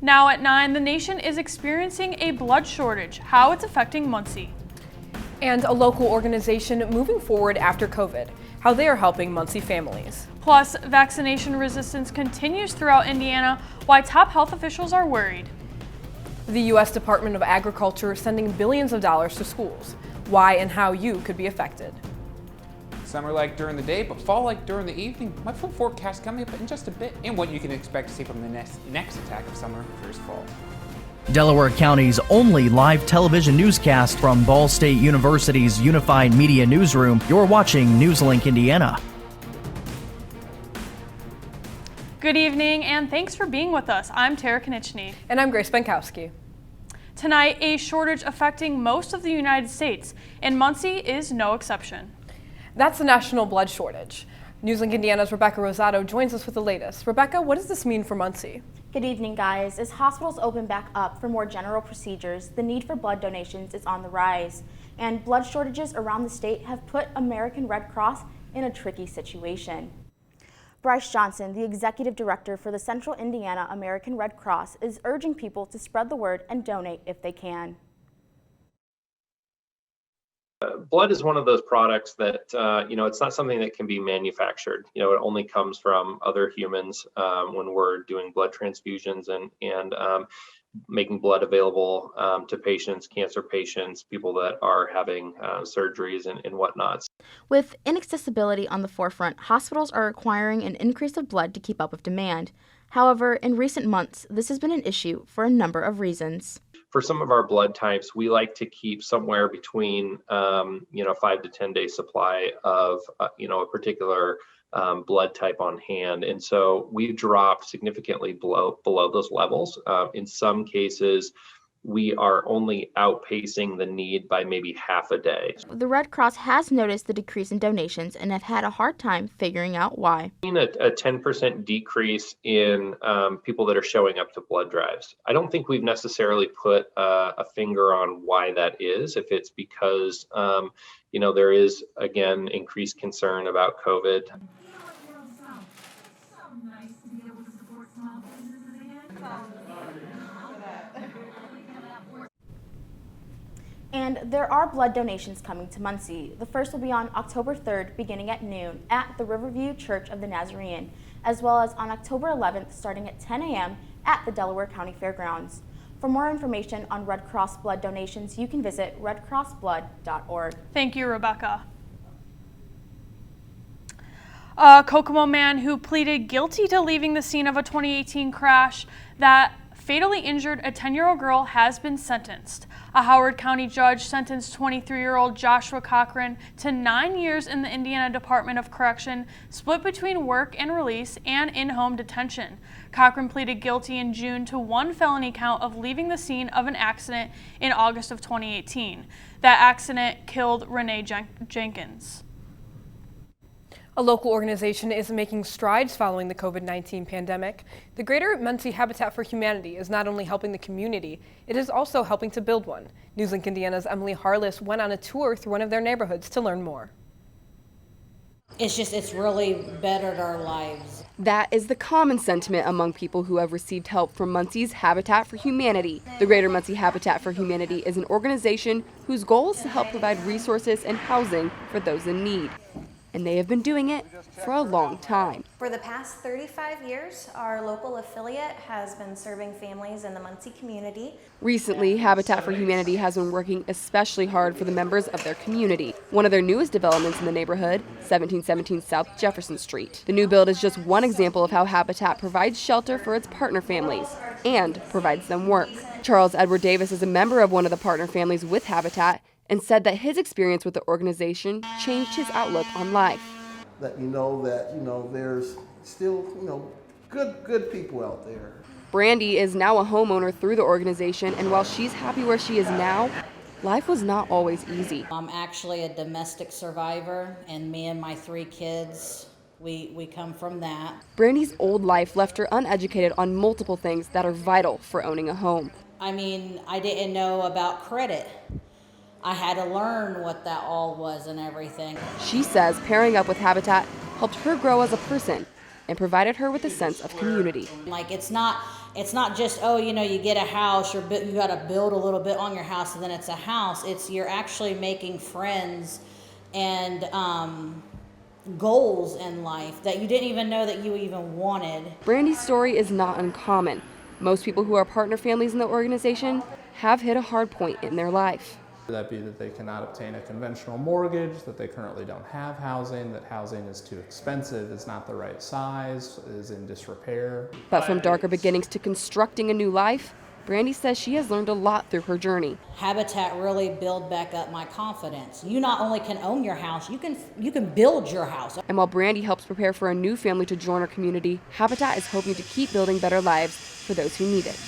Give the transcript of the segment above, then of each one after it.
Now at 9, the nation is experiencing a blood shortage, how it's affecting Muncie. And a local organization moving forward after COVID, how they are helping Muncie families. Plus, vaccination resistance continues throughout Indiana, why top health officials are worried. The U.S. Department of Agriculture sending billions of dollars to schools, why and how you could be affected. Summer like during the day, but fall like during the evening. My full forecast coming up in just a bit, and what you can expect to see from the next attack of summer first fall. Delaware County's only live television newscast from Ball State University's Unified Media Newsroom. You're watching NewsLink Indiana. Good evening, and thanks for being with us. I'm Tara Konieczny. And I'm Grace Benkowski. Tonight, a shortage affecting most of the United States, and Muncie is no exception. That's the national blood shortage. NewsLink Indiana's Rebecca Rosado joins us with the latest. Rebecca, what does this mean for Muncie? Good evening, guys. As hospitals open back up for more general procedures, the need for blood donations is on the rise, and blood shortages around the state have put American Red Cross in a tricky situation. Bryce Johnson, the executive director for the Central Indiana American Red Cross, is urging people to spread the word and donate if they can. Blood is one of those products that, it's not something that can be manufactured. It only comes from other humans when we're doing blood transfusions and making blood available to patients, cancer patients, people that are having surgeries and whatnot. With inaccessibility on the forefront, hospitals are requiring an increase of blood to keep up with demand. However, in recent months, this has been an issue for a number of reasons. For some of our blood types, we like to keep somewhere between, 5 to 10 day supply of, a particular blood type on hand. And so we've dropped significantly below those levels. In some cases, we are only outpacing the need by maybe half a day. The Red Cross has noticed the decrease in donations and have had a hard time figuring out why. We've seen a 10% decrease in people that are showing up to blood drives. I don't think we've necessarily put a finger on why that is, if it's because, there is, again, increased concern about COVID. And there are blood donations coming to Muncie. The first will be on October 3rd, beginning at noon, at the Riverview Church of the Nazarene, as well as on October 11th, starting at 10 a.m. at the Delaware County Fairgrounds. For more information on Red Cross blood donations, you can visit redcrossblood.org. Thank you, Rebecca. A Kokomo man who pleaded guilty to leaving the scene of a 2018 crash that fatally injured a 10-year-old girl has been sentenced. A Howard County judge sentenced 23-year-old Joshua Cochran to 9 years in the Indiana Department of Correction, split between work and release and in-home detention. Cochran pleaded guilty in June to one felony count of leaving the scene of an accident in August of 2018. That accident killed Renee Jenkins. A local organization is making strides following the COVID-19 pandemic. The Greater Muncie Habitat for Humanity is not only helping the community, it is also helping to build one. NewsLink Indiana's Emily Harless went on a tour through one of their neighborhoods to learn more. It's really bettered our lives. That is the common sentiment among people who have received help from Muncie's Habitat for Humanity. The Greater Muncie Habitat for Humanity is an organization whose goal is to help provide resources and housing for those in need. And they have been doing it for a long time. For the past 35 years, our local affiliate has been serving families in the Muncie community. Recently, Habitat for Humanity has been working especially hard for the members of their community. One of their newest developments in the neighborhood, 1717 South Jefferson Street. The new build is just one example of how Habitat provides shelter for its partner families and provides them work. Charles Edward Davis is a member of one of the partner families with Habitat and said that his experience with the organization changed his outlook on life. Let you know that, there's still, good people out there. Brandy is now a homeowner through the organization, and while she's happy where she is now, life was not always easy. I'm actually a domestic survivor, and me and my 3 kids, we come from that. Brandy's old life left her uneducated on multiple things that are vital for owning a home. I didn't know about credit. I had to learn what that all was and everything. She says pairing up with Habitat helped her grow as a person and provided her with a sense of community. Like it's not just, oh, you know, you get a house, you got to build a little bit on your house and then it's a house. It's you're actually making friends and goals in life that you didn't even know that you even wanted. Brandy's story is not uncommon. Most people who are partner families in the organization have hit a hard point in their life. That be that they cannot obtain a conventional mortgage, that they currently don't have housing, that housing is too expensive, is not the right size, is in disrepair. But from darker beginnings to constructing a new life, Brandy says she has learned a lot through her journey. Habitat really built back up my confidence. You not only can own your house, you can build your house. And while Brandy helps prepare for a new family to join her community, Habitat is hoping to keep building better lives for those who need it.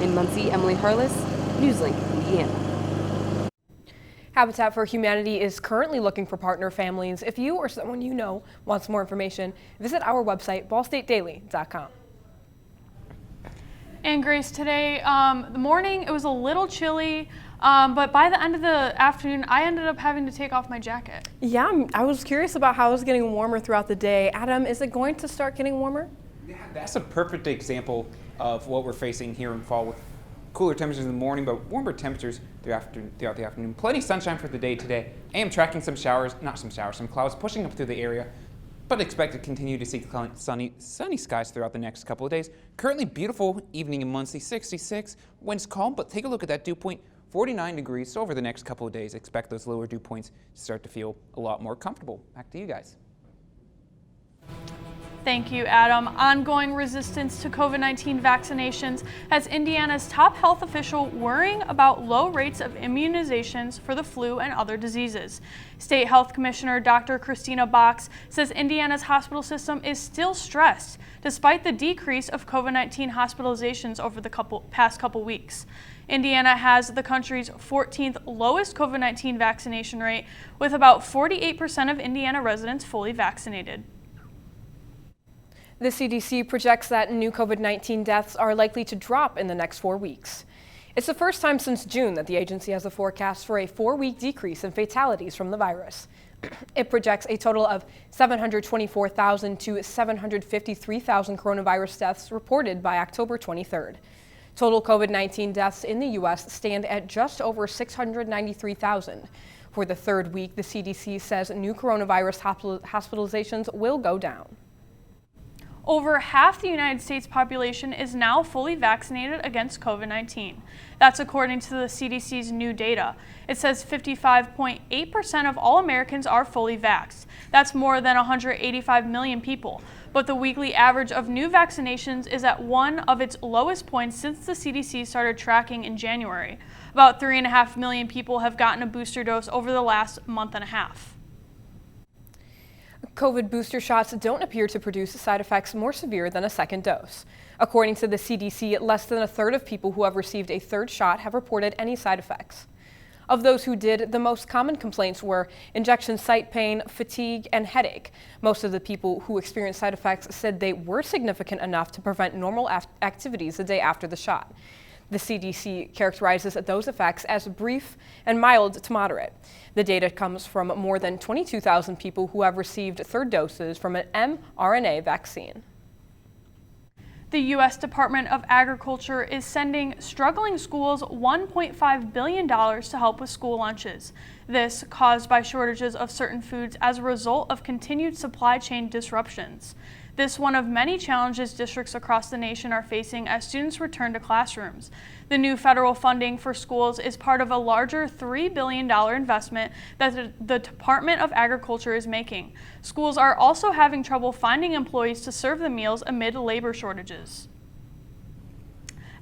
In Muncie, Emily Harless, NewsLink, Indiana. Habitat for Humanity is currently looking for partner families. If you or someone you know wants more information, visit our website, ballstatedaily.com. And Grace, today, the morning, it was a little chilly, but by the end of the afternoon, I ended up having to take off my jacket. Yeah, I was curious about how it was getting warmer throughout the day. Adam, is it going to start getting warmer? Yeah, that's a perfect example of what we're facing here in fall, with cooler temperatures in the morning, but warmer temperatures throughout the afternoon. Plenty of sunshine for the day today. I am tracking some clouds pushing up through the area, but expect to continue to see sunny skies throughout the next couple of days. Currently beautiful evening in Muncie, 66. Winds calm, but take a look at that dew point, 49 degrees. So over the next couple of days, expect those lower dew points to start to feel a lot more comfortable. Back to you guys. Thank you, Adam. Ongoing resistance to COVID-19 vaccinations has Indiana's top health official worrying about low rates of immunizations for the flu and other diseases. State Health Commissioner Dr. Christina Box says Indiana's hospital system is still stressed despite the decrease of COVID-19 hospitalizations over the past couple weeks. Indiana has the country's 14th lowest COVID-19 vaccination rate, with about 48% of Indiana residents fully vaccinated. The CDC projects that new COVID-19 deaths are likely to drop in the next 4 weeks. It's the first time since June that the agency has a forecast for a 4-week decrease in fatalities from the virus. It projects a total of 724,000 to 753,000 coronavirus deaths reported by October 23rd. Total COVID-19 deaths in the U.S. stand at just over 693,000. For the third week, the CDC says new coronavirus hospitalizations will go down. Over half the United States population is now fully vaccinated against COVID-19. That's according to the CDC's new data. It says 55.8% of all Americans are fully vaxxed. That's more than 185 million people. But the weekly average of new vaccinations is at one of its lowest points since the CDC started tracking in January. About 3.5 million people have gotten a booster dose over the last month and a half. COVID booster shots don't appear to produce side effects more severe than a second dose. According to the CDC, less than a third of people who have received a third shot have reported any side effects. Of those who did, the most common complaints were injection site pain, fatigue, and headache. Most of the people who experienced side effects said they were significant enough to prevent normal activities the day after the shot. The CDC characterizes those effects as brief and mild to moderate. The data comes from more than 22,000 people who have received third doses from an mRNA vaccine. The U.S. Department of Agriculture is sending struggling schools $1.5 billion to help with school lunches. This caused by shortages of certain foods as a result of continued supply chain disruptions. This is one of many challenges districts across the nation are facing as students return to classrooms. The new federal funding for schools is part of a larger $3 billion investment that the Department of Agriculture is making. Schools are also having trouble finding employees to serve the meals amid labor shortages.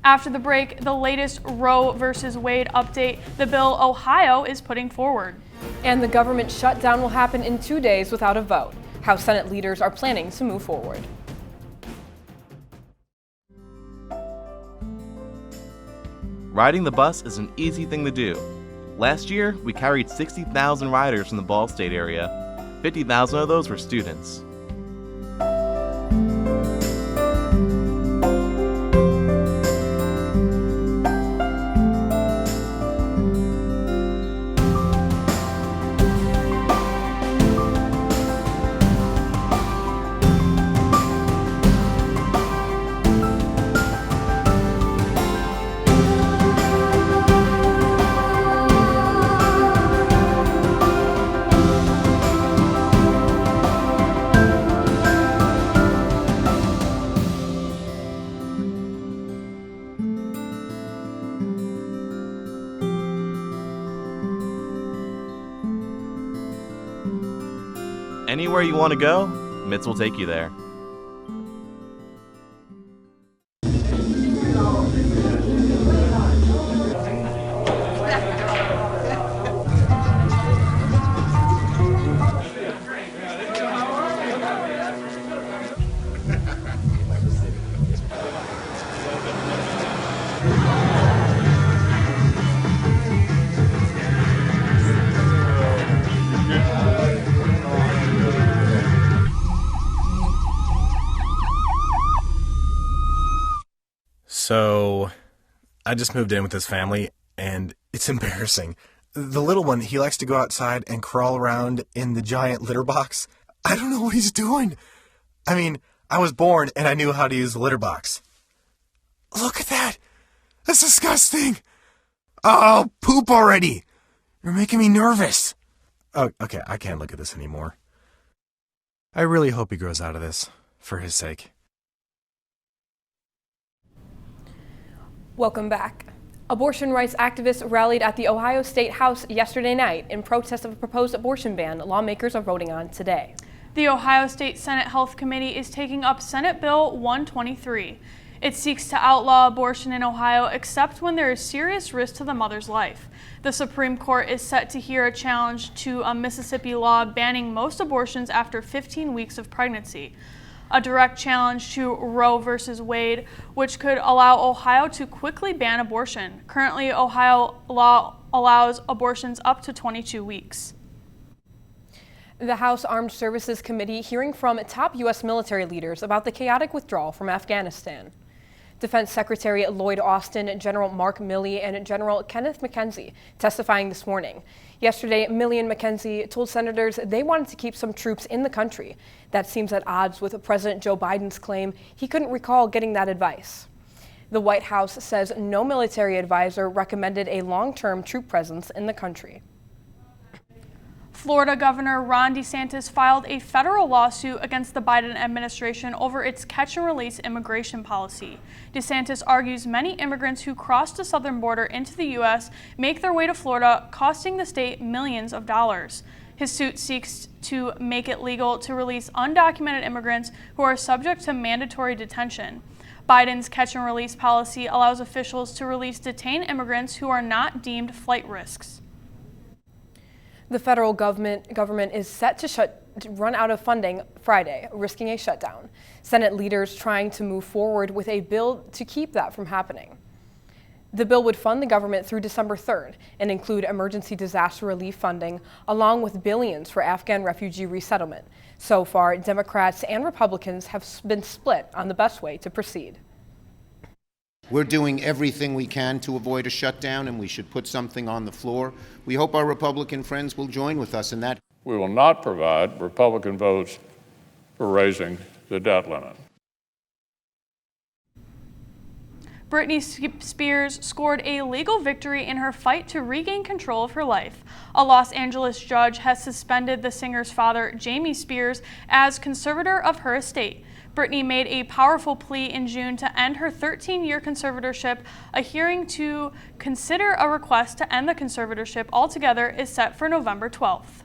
After the break, the latest Roe versus Wade update, the bill Ohio is putting forward. And the government shutdown will happen in 2 days without a vote. How Senate leaders are planning to move forward. Riding the bus is an easy thing to do. Last year, we carried 60,000 riders from the Ball State area. 50,000 of those were students. Anywhere you want to go, Mitts will take you there. So, I just moved in with this family, and it's embarrassing. The little one, he likes to go outside and crawl around in the giant litter box. I don't know what he's doing. I mean, I was born and I knew how to use the litter box. Look at that! That's disgusting! Oh, poop already! You're making me nervous. Oh, okay, I can't look at this anymore. I really hope he grows out of this, for his sake. Welcome back. Abortion rights activists rallied at the Ohio State House yesterday night in protest of a proposed abortion ban lawmakers are voting on today. The Ohio State Senate Health Committee is taking up Senate Bill 123. It seeks to outlaw abortion in Ohio except when there is serious risk to the mother's life. The Supreme Court is set to hear a challenge to a Mississippi law banning most abortions after 15 weeks of pregnancy. A direct challenge to Roe v. Wade, which could allow Ohio to quickly ban abortion. Currently, Ohio law allows abortions up to 22 weeks. The House Armed Services Committee hearing from top U.S. military leaders about the chaotic withdrawal from Afghanistan. Defense Secretary Lloyd Austin, General Mark Milley, and General Kenneth McKenzie testifying this morning. Yesterday, Milley and McKenzie told senators they wanted to keep some troops in the country. That seems at odds with President Joe Biden's claim he couldn't recall getting that advice. The White House says no military advisor recommended a long-term troop presence in the country. Florida Governor Ron DeSantis filed a federal lawsuit against the Biden administration over its catch-and-release immigration policy. DeSantis argues many immigrants who cross the southern border into the U.S. make their way to Florida, costing the state millions of dollars. His suit seeks to make it legal to release undocumented immigrants who are subject to mandatory detention. Biden's catch-and-release policy allows officials to release detained immigrants who are not deemed flight risks. The federal government is set to run out of funding Friday, risking a shutdown. Senate leaders trying to move forward with a bill to keep that from happening. The bill would fund the government through December 3rd and include emergency disaster relief funding, along with billions for Afghan refugee resettlement. So far, Democrats and Republicans have been split on the best way to proceed. We're doing everything we can to avoid a shutdown, and we should put something on the floor. We hope our Republican friends will join with us in that. We will not provide Republican votes for raising the debt limit. Britney Spears scored a legal victory in her fight to regain control of her life. A Los Angeles judge has suspended the singer's father, Jamie Spears, as conservator of her estate. Britney made a powerful plea in June to end her 13-year conservatorship. A hearing to consider a request to end the conservatorship altogether is set for November 12th.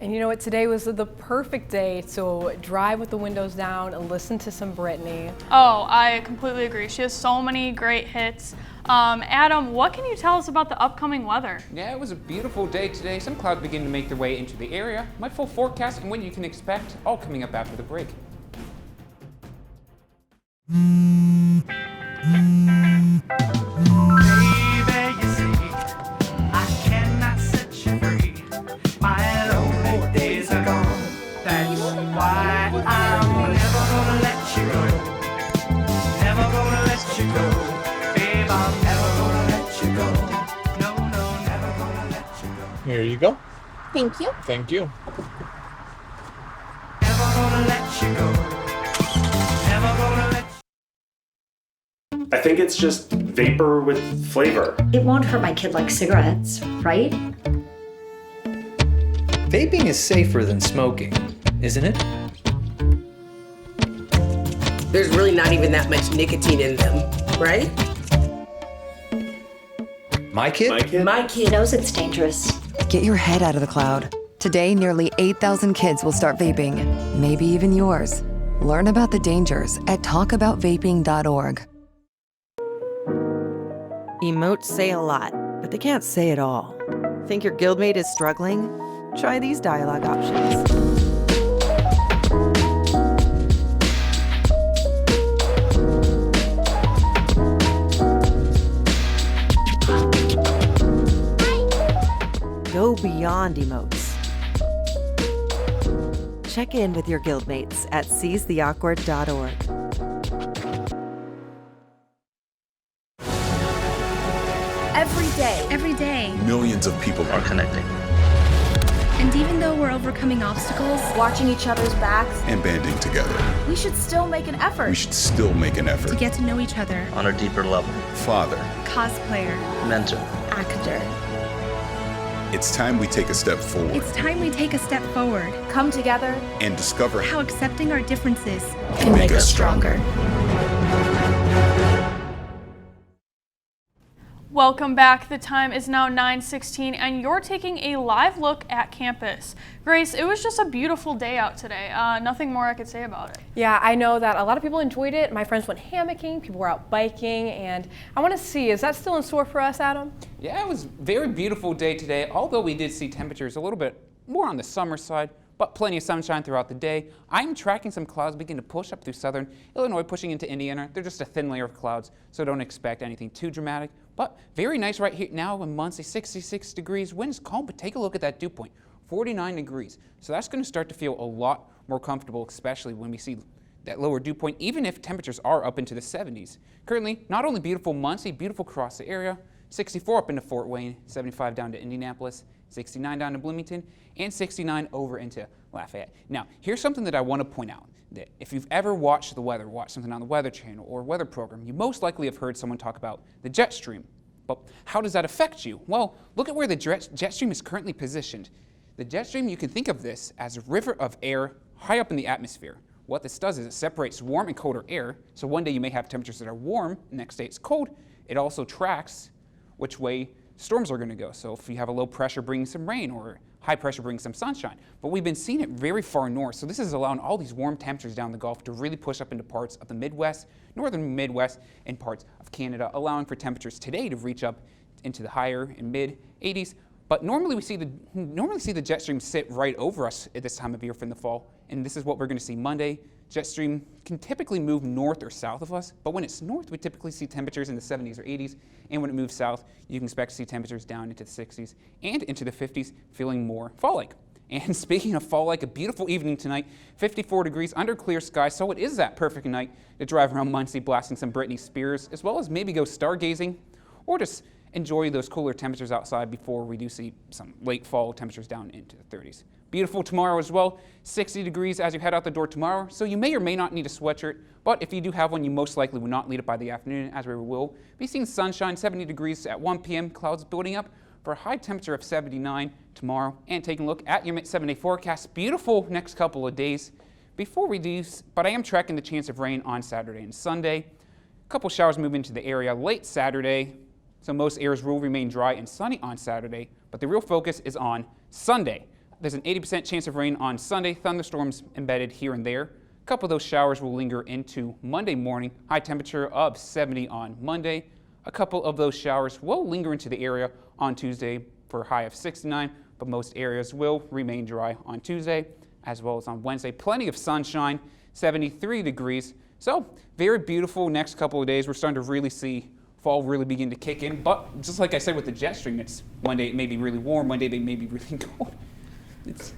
And you know what? Today was the perfect day to drive with the windows down and listen to some Britney. Oh, I completely agree. She has so many great hits. Adam, what can you tell us about the upcoming weather? Yeah, it was a beautiful day today. Some clouds begin to make their way into the area. My full forecast and what you can expect, all coming up after the break. Here you go. Thank you. Thank you. I think it's just vapor with flavor. It won't hurt my kid like cigarettes, right? Vaping is safer than smoking, isn't it? There's really not even that much nicotine in them, right? My kid? My kid knows it's dangerous. Get your head out of the cloud. Today, nearly 8,000 kids will start vaping, maybe even yours. Learn about the dangers at talkaboutvaping.org. Emotes say a lot, but they can't say it all. Think your guildmate is struggling? Try these dialogue options. Go beyond emotes. Check in with your guildmates at seizetheawkward.org. Every day, Millions of people are connecting and even though we're overcoming obstacles, watching each other's backs, and banding together. we should still make an effort. We should still make an effort to get to know each other. on a deeper level. Father, Cosplayer, mentor. actor. It's time we take a step forward It's time we take a step forward. Come together and discover How accepting our differences can make us stronger. Welcome back. The time is now 9:16 and you're taking a live look at campus. Grace, it was just a beautiful day out today. Nothing more I could say about it. Yeah, I know that a lot of people enjoyed it. My friends went hammocking, people were out biking, and I want to see, is that still in store for us, Adam? Yeah, it was a very beautiful day today, although we did see temperatures a little bit more on the summer side, but plenty of sunshine throughout the day. I'm tracking some clouds begin to push up through southern Illinois, pushing into Indiana. They're just a thin layer of clouds, so don't expect anything too dramatic. But very nice right here now in Muncie, 66 degrees. Wind is calm, but take a look at that dew point, 49 degrees. So that's going to start to feel a lot more comfortable, especially when we see that lower dew point, even if temperatures are up into the 70s. Currently, not only beautiful Muncie, beautiful across the area, 64 up into Fort Wayne, 75 down to Indianapolis, 69 down to Bloomington, and 69 over into Lafayette. Now, here's something that I want to point out. That if you've ever watched the weather, watched something on the Weather Channel or weather program, you most likely have heard someone talk about the jet stream. But how does that affect you? Well, look at where the jet stream is currently positioned. The jet stream, you can think of this as a river of air high up in the atmosphere. What this does is it separates warm and colder air. So one day you may have temperatures that are warm, the next day it's cold. It also tracks which way storms are going to go. So if you have a low pressure bringing some rain or high pressure brings some sunshine. But we've been seeing it very far north, so this is allowing all these warm temperatures down the Gulf to really push up into parts of the Midwest, northern Midwest, and parts of Canada, allowing for temperatures today to reach up into the higher and mid 80s. But normally we see the jet stream sit right over us at this time of year from the fall, and this is what we're going to see Monday. Jet stream can typically move north or south of us, but when it's north, we typically see temperatures in the 70s or 80s, and when it moves south, you can expect to see temperatures down into the 60s and into the 50s, feeling more fall-like. And speaking of fall-like, a beautiful evening tonight, 54 degrees under clear sky, so it is that perfect night to drive around Muncie blasting some Britney Spears, as well as maybe go stargazing, or just enjoy those cooler temperatures outside before we do see some late fall temperatures down into the 30s. Beautiful tomorrow as well, 60 degrees as you head out the door tomorrow, so you may or may not need a sweatshirt, but if you do have one, you most likely will not need it by the afternoon, as we will be seeing sunshine, 70 degrees at 1 p.m., clouds building up for a high temperature of 79 tomorrow. And taking a look at your 7-day forecast, beautiful next couple of days before we do, but I am tracking the chance of rain on Saturday and Sunday. A couple showers move into the area late Saturday, so most areas will remain dry and sunny on Saturday, but the real focus is on Sunday. There's an 80% chance of rain on Sunday, thunderstorms embedded here and there. A couple of those showers will linger into Monday morning, high temperature of 70 on Monday. A couple of those showers will linger into the area on Tuesday for a high of 69, but most areas will remain dry on Tuesday as well as on Wednesday. Plenty of sunshine, 73 degrees. So very beautiful next couple of days. We're starting to really see fall really begin to kick in, but just like I said with the jet stream, it's one day it may be really warm, one day it may be really cold. It's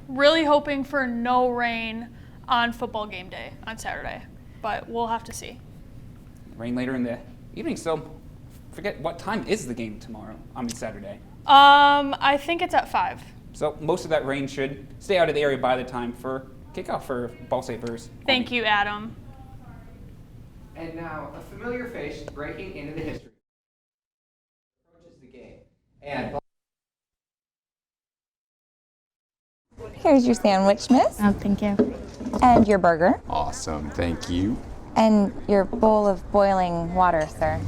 really hoping for no rain on football game day on Saturday, but we'll have to see. Rain later in the evening, so forget what time is the game tomorrow, Saturday? I think it's at 5. So most of that rain should stay out of the area by the time for kickoff for Ball State versus Thank you, Adam. And now, a familiar face breaking into the history. Approaches the game. And here's your sandwich, miss. Oh, thank you. And your burger. Awesome, thank you. And your bowl of boiling water, sir.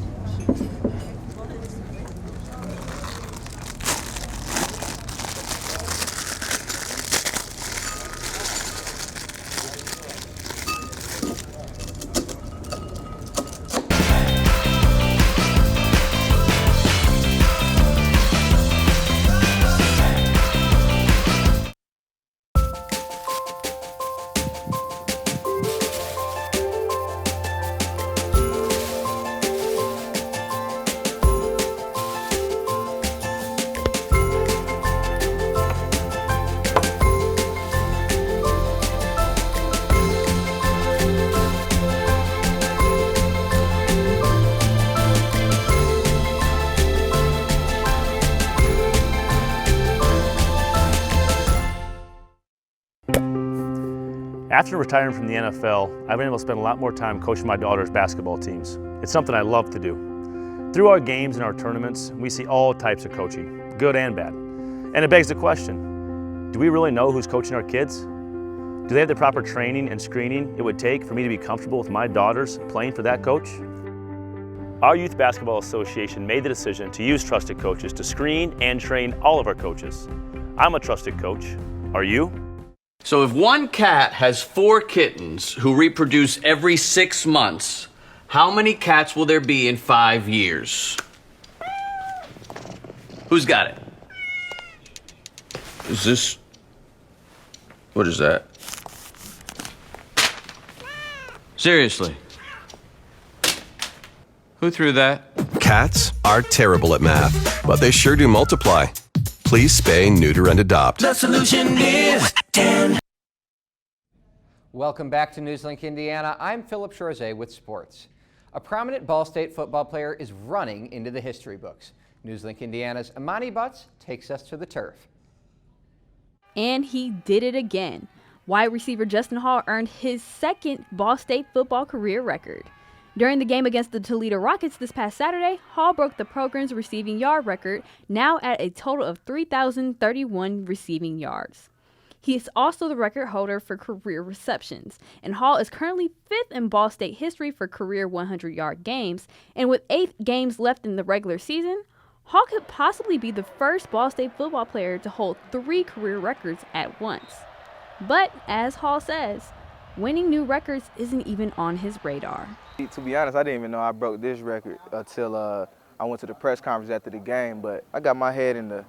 After retiring from the NFL, I've been able to spend a lot more time coaching my daughter's basketball teams. It's something I love to do. Through our games and our tournaments, we see all types of coaching, good and bad. And it begs the question, do we really know who's coaching our kids? Do they have the proper training and screening it would take for me to be comfortable with my daughters playing for that coach? Our Youth Basketball Association made the decision to use trusted coaches to screen and train all of our coaches. I'm a trusted coach. Are you? So if one cat has 4 kittens who reproduce every 6 months, how many cats will there be in 5 years? Who's got it? Is this... What is that? Seriously? Who threw that? Cats are terrible at math, but they sure do multiply. Please spay, neuter, and adopt. The solution is 10. Welcome back to NewsLink Indiana. I'm Philip Chorze with sports. A prominent Ball State football player is running into the history books. NewsLink Indiana's Imani Butts takes us to the turf. And he did it again. Wide receiver Justin Hall earned his second Ball State football career record. During the game against the Toledo Rockets this past Saturday, Hall broke the program's receiving yard record, now at a total of 3,031 receiving yards. He is also the record holder for career receptions, and Hall is currently 5th in Ball State history for career 100-yard games, and with 8 games left in the regular season, Hall could possibly be the first Ball State football player to hold 3 career records at once. But, as Hall says, winning new records isn't even on his radar. To be honest, I didn't even know I broke this record until I went to the press conference after the game, but I got my head in the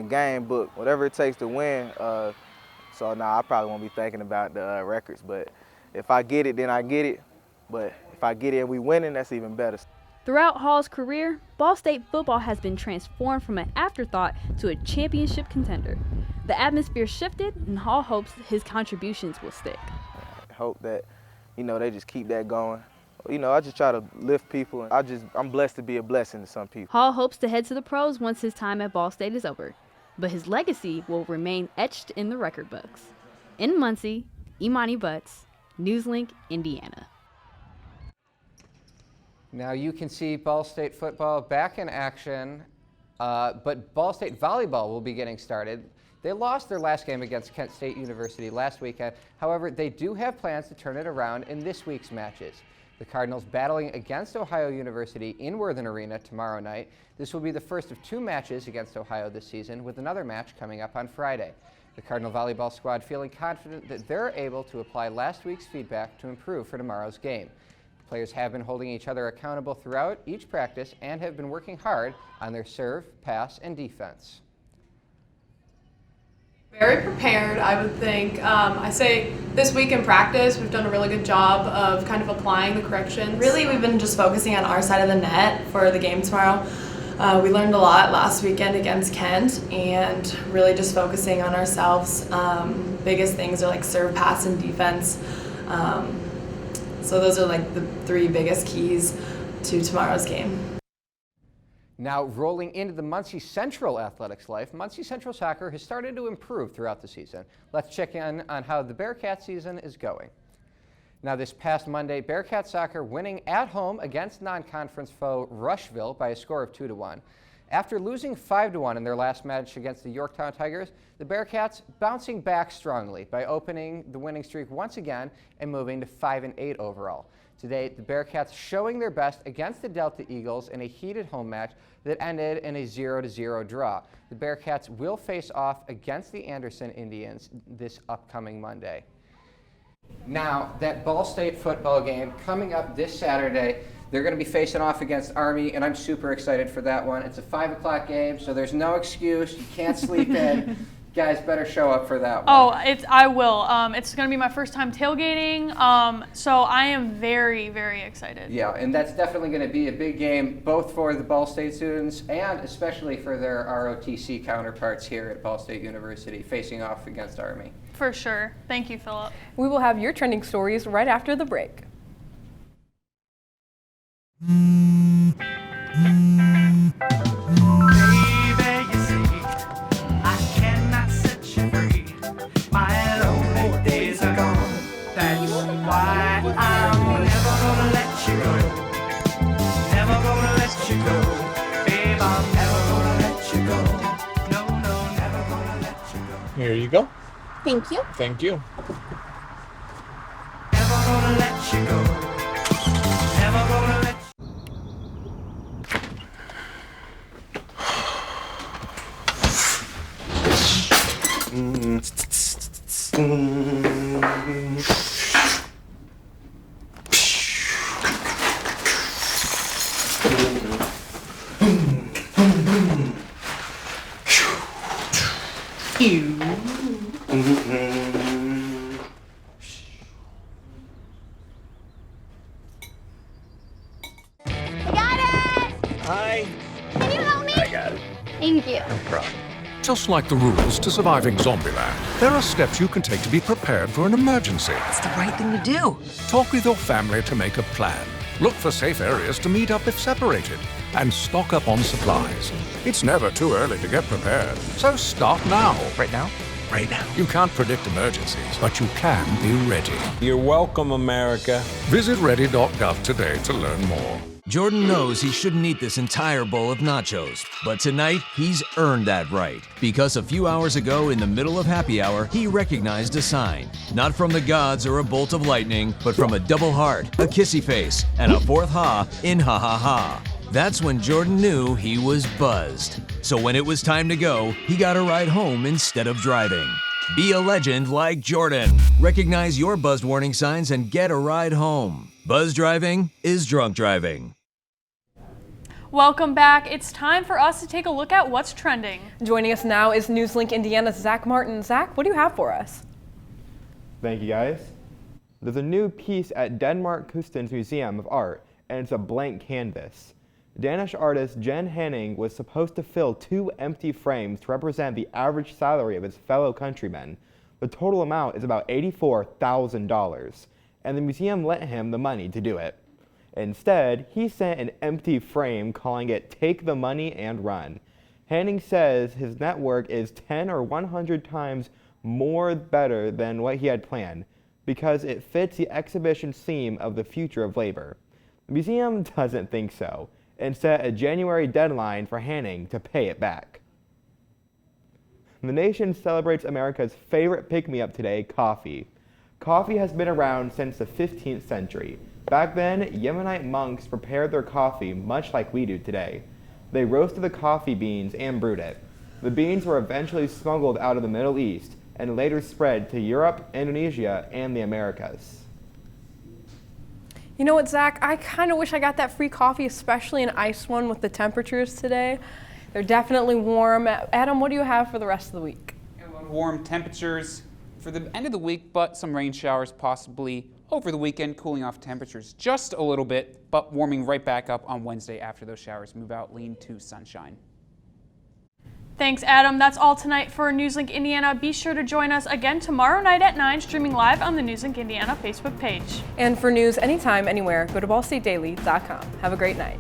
game book, whatever it takes to win. So now I probably won't be thinking about the records, but if I get it, then I get it. But if I get it and we winning, that's even better. Throughout Hall's career, Ball State football has been transformed from an afterthought to a championship contender. The atmosphere shifted, and Hall hopes his contributions will stick. I hope that, they just keep that going. I just try to lift people. I'm blessed to be a blessing to some people. Hall hopes to head to the pros once his time at Ball State is over, but his legacy will remain etched in the record books. In Muncie, Imani Butts, NewsLink, Indiana. Now you can see Ball State football back in action, but Ball State volleyball will be getting started. They lost their last game against Kent State University last weekend. However, they do have plans to turn it around in this week's matches. The Cardinals battling against Ohio University in Worthen Arena tomorrow night. This will be the first of 2 matches against Ohio this season, with another match coming up on Friday. The Cardinal volleyball squad feeling confident that they're able to apply last week's feedback to improve for tomorrow's game. The players have been holding each other accountable throughout each practice and have been working hard on their serve, pass, and defense. Very prepared, I would think. I say this week in practice, we've done a really good job of kind of applying the corrections. Really, we've been just focusing on our side of the net for the game tomorrow. We learned a lot last weekend against Kent and really just focusing on ourselves. Biggest things are like serve, pass, and defense. So those are like the 3 biggest keys to tomorrow's game. Now rolling into the Muncie Central athletics life, Muncie Central soccer has started to improve throughout the season. Let's check in on how the Bearcat season is going. Now this past Monday, Bearcat soccer winning at home against non-conference foe Rushville by a score of 2-1. After losing 5-1 in their last match against the Yorktown Tigers, the Bearcats bouncing back strongly by opening the winning streak once again and moving to 5-8 overall. Today, the Bearcats showing their best against the Delta Eagles in a heated home match that ended in a 0-0 draw. The Bearcats will face off against the Anderson Indians this upcoming Monday. Now, that Ball State football game coming up this Saturday, they're going to be facing off against Army, and I'm super excited for that one. It's a 5 o'clock game, so there's no excuse. You can't sleep in. Guys better show up for that one. Oh, I will. It's going to be my first time tailgating, so I am very, very excited. Yeah, and that's definitely going to be a big game, both for the Ball State students and especially for their ROTC counterparts here at Ball State University, facing off against Army. For sure. Thank you, Philip. We will have your trending stories right after the break. Here you go. Thank you. Thank you. Never gonna let you go. Never gonna let Hi. Can you help me? I got it. Thank you. No problem. Just like the rules to surviving Zombieland, there are steps you can take to be prepared for an emergency. It's the right thing to do. Talk with your family to make a plan. Look for safe areas to meet up if separated. And stock up on supplies. It's never too early to get prepared, so start now. Right now? Right now. You can't predict emergencies, but you can be ready. You're welcome, America. Visit ready.gov today to learn more. Jordan knows he shouldn't eat this entire bowl of nachos, but tonight he's earned that right. Because a few hours ago, in the middle of happy hour, he recognized a sign. Not from the gods or a bolt of lightning, but from a double heart, a kissy face, and a fourth ha in ha ha ha. That's when Jordan knew he was buzzed. So when it was time to go, he got a ride home instead of driving. Be a legend like Jordan. Recognize your buzzed warning signs and get a ride home. Buzz driving is drunk driving. Welcome back. It's time for us to take a look at what's trending. Joining us now is NewsLink Indiana's Zach Martin. Zach, what do you have for us? Thank you, guys. There's a new piece at Denmark Kustens Museum of Art, and it's a blank canvas. Danish artist Jen Henning was supposed to fill 2 empty frames to represent the average salary of his fellow countrymen. The total amount is about $84,000, and the museum lent him the money to do it. Instead, he sent an empty frame calling it "Take the Money and Run." Henning says his network is 10 or 100 times more better than what he had planned, because it fits the exhibition's theme of the future of labor. The museum doesn't think so, and set a January deadline for Henning to pay it back. The nation celebrates America's favorite pick-me-up today, coffee. Coffee has been around since the 15th century. Back then, Yemenite monks prepared their coffee much like we do today. They roasted the coffee beans and brewed it. The beans were eventually smuggled out of the Middle East and later spread to Europe, Indonesia, and the Americas. You know what, Zach? I kind of wish I got that free coffee, especially an iced one with the temperatures today. They're definitely warm. Adam, what do you have for the rest of the week? Warm temperatures for the end of the week, but some rain showers possibly over the weekend, cooling off temperatures just a little bit, but warming right back up on Wednesday after those showers move out, lean to sunshine. Thanks, Adam. That's all tonight for NewsLink Indiana. Be sure to join us again tomorrow night at 9, streaming live on the NewsLink Indiana Facebook page. And for news anytime, anywhere, go to ballstatedaily.com. Have a great night.